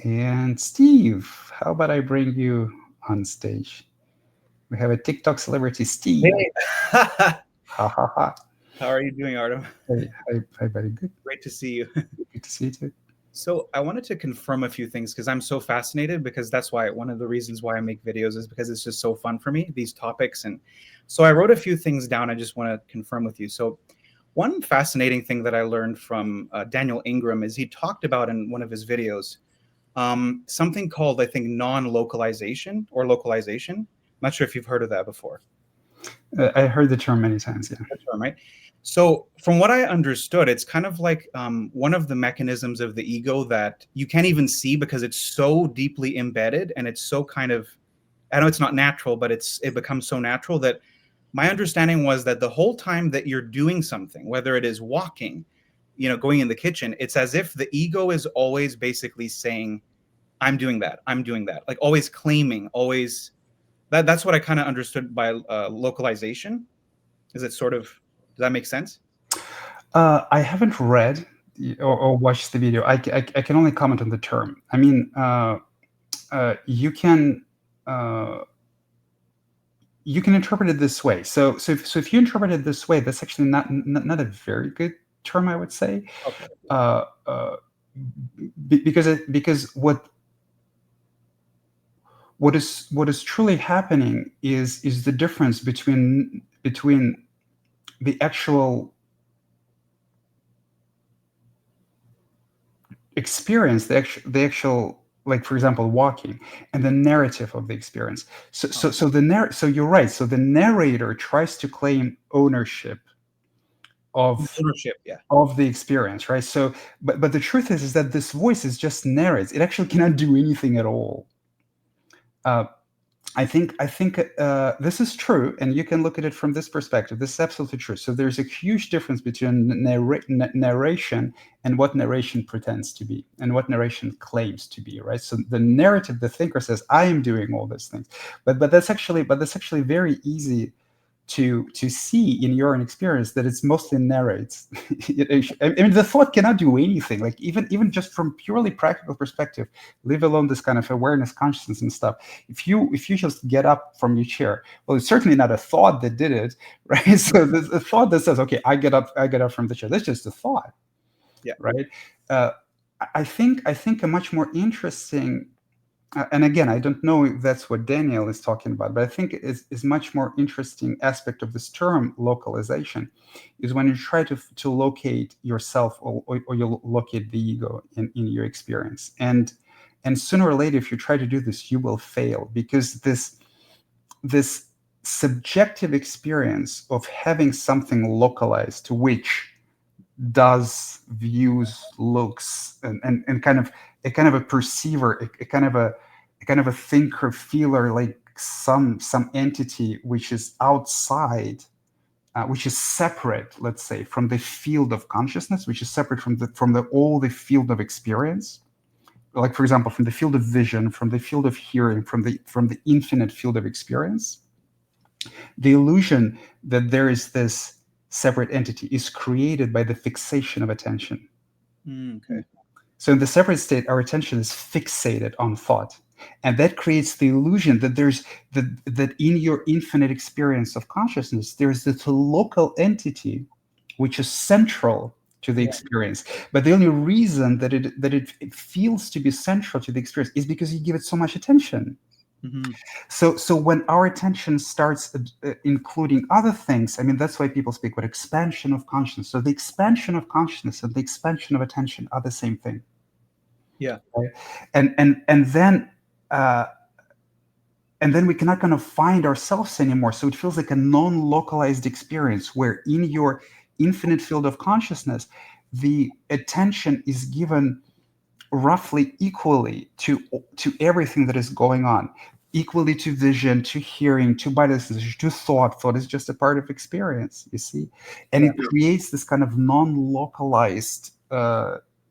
And Steve, how about I bring you on stage? We have a TikTok celebrity, Steve. Hey, Ha ha ha. how are you doing, Artem? Hey, hi, buddy. Good. Great to see you. Good to see you too. So, I wanted to confirm a few things because I'm so fascinated because that's why one of the reasons why I make videos is because it's just so fun for me, these topics. And so I wrote a few things down I just want to confirm with you. So, one fascinating thing that I learned from Daniel Ingram is he talked about in one of his videos something called, I think, non-localization or localization. I'm not sure if you've heard of that before. I heard the term many times. Yeah. That term, right? So, from what I understood, it's kind of like one of the mechanisms of the ego that you can't even see because it's so deeply embedded and it's so kind of, I know it's not natural, but it becomes so natural that my understanding was that the whole time that you're doing something, whether it is walking, going in the kitchen, it's as if the ego is always basically saying, "I'm doing that. I'm doing that." Like always claiming, always. That's what I kind of understood by localization. Is it sort of, does that make sense? I haven't read or watched the video. I can only comment on the term. I mean, you can. Uh, you can interpret it this way. So if you interpret it this way, that's actually not a very good term, I would say, Okay. uh, uh, because what is truly happening is the difference between the actual experience, the actual, like, for example, walking, and the narrative of the experience. So you're right. So the narrator tries to claim ownership of Ownership, yeah. the experience, right? But the truth is that this voice is just narrates. It actually cannot do anything at all. Uh, I think this is true, and you can look at it from this perspective. This is absolutely true. So there's a huge difference between narration and what narration pretends to be, and what narration claims to be, right? So the narrative, the thinker says, "I am doing all these things," but that's actually very easy to see in your own experience that it's mostly narrates. I mean, the thought cannot do anything. Like even just from purely practical perspective, leave alone this kind of awareness, consciousness, and stuff. If you just get up from your chair, well, it's certainly not a thought that did it, right? So there's a thought that says, "Okay, I get up from the chair." That's just a thought, Yeah. right? Uh, I think a much more interesting, and again, I don't know if that's what Daniel is talking about, but I think is much more interesting aspect of this term localization is when you try to locate yourself, or you locate the ego in your experience. And sooner or later, if you try to do this, you will fail, because this subjective experience of having something localized, to which does, views, looks, and kind of a perceiver, a kind of a thinker, feeler, like some entity which is outside, which is separate, let's say, from the field of consciousness, which is separate from the all the field of experience. Like, for example, from the field of vision, from the field of hearing, from the infinite field of experience. The illusion that there is this separate entity is created by the fixation of attention. Okay. So in the separate state, our attention is fixated on thought. And that creates the illusion that that in your infinite experience of consciousness, there's this local entity which is central to the Yeah. experience. But the only reason that it feels to be central to the experience is because you give it so much attention. Hmm. So when our attention starts including other things, I mean, that's why people speak about expansion of consciousness. So the expansion of consciousness and the expansion of attention are the same thing, Yeah. right? And and then we cannot kind of find ourselves anymore. So it feels like a non-localized experience where in your infinite field of consciousness, the attention is given roughly equally to everything that is going on, equally to vision, to hearing, to body sensation, to thought. Thought is just a part of experience, you see, and Yeah. it creates this kind of non-localized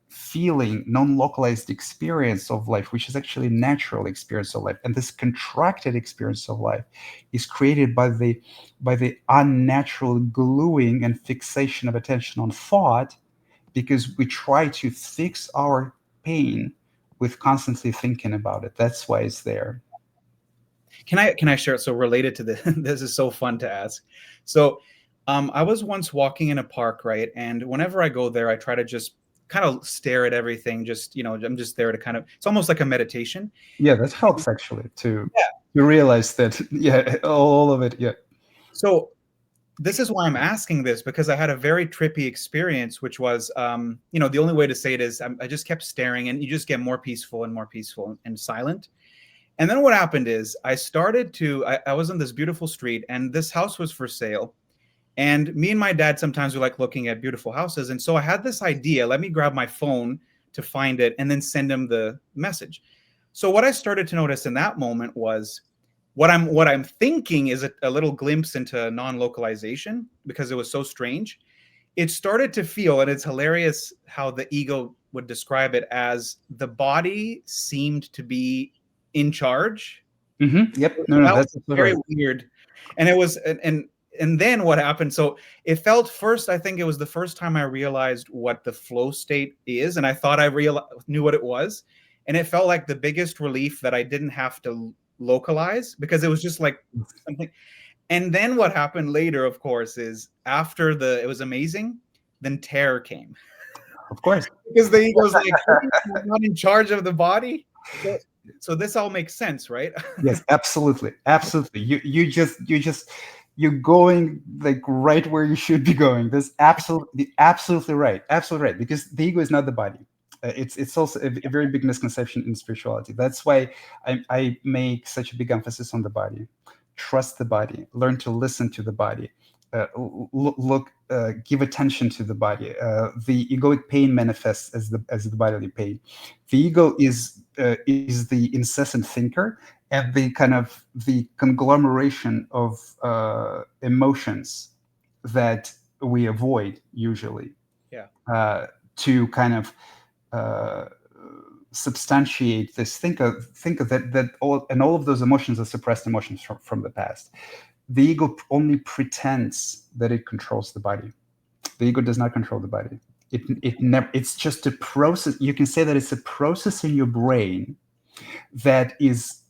feeling, non-localized experience of life, which is actually natural experience of life. And this contracted experience of life is created by the unnatural gluing and fixation of attention on thought, because we try to fix our pain with constantly thinking about it. That's why it's there. Can I share? So related to this, this is so fun to ask. So, I was once walking in a park, right? And whenever I go there, I try to just kind of stare at everything. Just I'm just there to kind of. It's almost like a meditation. Yeah, that helps actually to realize that. Yeah, all of it. Yeah. So this is why I'm asking this, because I had a very trippy experience, which was, the only way to say it is I just kept staring, and you just get more peaceful and more peaceful and silent. And then what happened is I was on this beautiful street, and this house was for sale. And me and my dad sometimes we like looking at beautiful houses. And so I had this idea, let me grab my phone to find it and then send him the message. So what I started to notice in that moment was what I'm thinking is a little glimpse into non-localization, because it was so strange. It started to feel, and it's hilarious how the ego would describe it, as the body seemed to be in charge. Yep. No, no, That that's was absolutely very right. weird. And it was and then what happened? So it felt first, I think it was the first time I realized what the flow state is, and I thought I knew what it was, and it felt like the biggest relief that I didn't have to localize, because it was just like something. And then what happened later, of course, is after it was amazing, then terror came. Of course. Because the ego's like, "Hey, I'm not in charge of the body." So this all makes sense, right? Yes, absolutely, absolutely. You're going like right where you should be going. That's absolutely right, absolutely right. Because the ego is not the body. It's also a very big misconception in spirituality. That's why I make such a big emphasis on the body. Trust the body. Learn to listen to the body. Look, give attention to the body. The egoic pain manifests as the bodily pain. The ego is the incessant thinker, and the kind of the conglomeration of emotions that we avoid usually, Yeah. to kind of uh, substantiate this. Think of that all of those emotions are suppressed emotions from the past. The ego only pretends that it controls the body. The ego does not control the body. It never. It's just a process. You can say that it's a process in your brain that is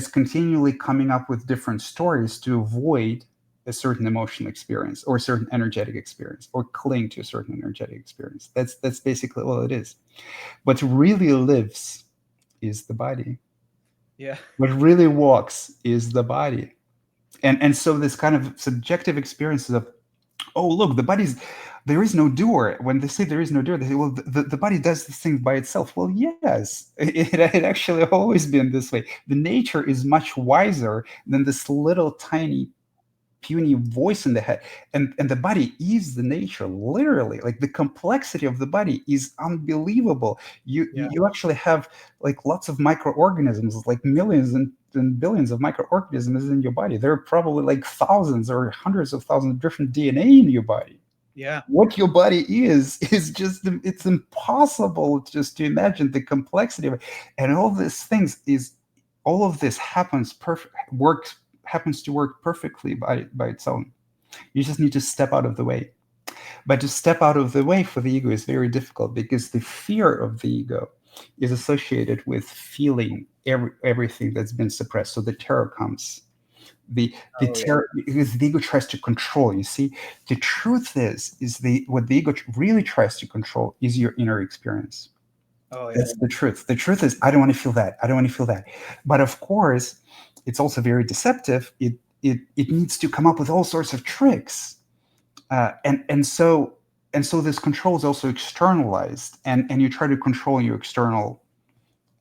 continually coming up with different stories to avoid a certain emotional experience or a certain energetic experience, or cling to a certain energetic experience. That's basically all it is. What really lives is the body. Yeah. What really walks is the body. And so this kind of subjective experiences of, oh, look, the body's, there is no doer. When they say there is no doer, they say, well, the body does this thing by itself. Well, yes, it actually always been this way. The nature is much wiser than this little tiny puny voice in the head. And the body is the nature, literally. Like, the complexity of the body is unbelievable. Yeah. You actually have like lots of microorganisms, like millions and billions of microorganisms in your body. There are probably like thousands or hundreds of thousands of different DNA in your body. Yeah. What your body is just, it's impossible just to imagine the complexity of it. And all of this happens to work perfectly by its own. You just need to step out of the way. But to step out of the way for the ego is very difficult, because the fear of the ego is associated with feeling everything that's been suppressed. So the terror comes. The Oh, yeah. terror, because the ego tries to control. You see, the truth is the what the ego really tries to control is your inner experience. Oh, yeah. That's the truth. The truth is, I don't want to feel that. I don't want to feel that. But of course, it's also very deceptive. It needs to come up with all sorts of tricks, and so this control is also externalized, and you try to control your external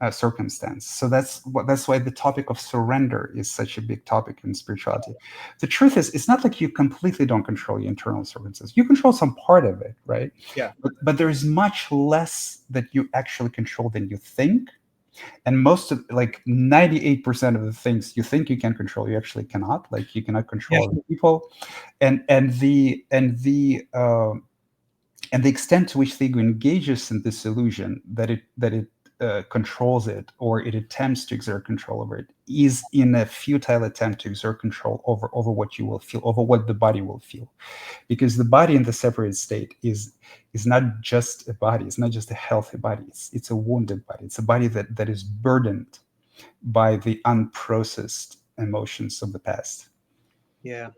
circumstance. So that's why the topic of surrender is such a big topic in spirituality. The truth is, it's not like you completely don't control your internal circumstances. You control some part of it, right? Yeah. But there's much less that you actually control than you think. And most of, like, 98% of the things you think you can control, you actually cannot. Like, you cannot Yeah. control other people, and the extent to which the ego engages in this illusion that it controls it, or it attempts to exert control over it, is in a futile attempt to exert control over what you will feel, over what the body will feel. Because the body in the separated state is not just a body, it's not just a healthy body, it's a wounded body, it's a body that is burdened by the unprocessed emotions of the past. Yeah.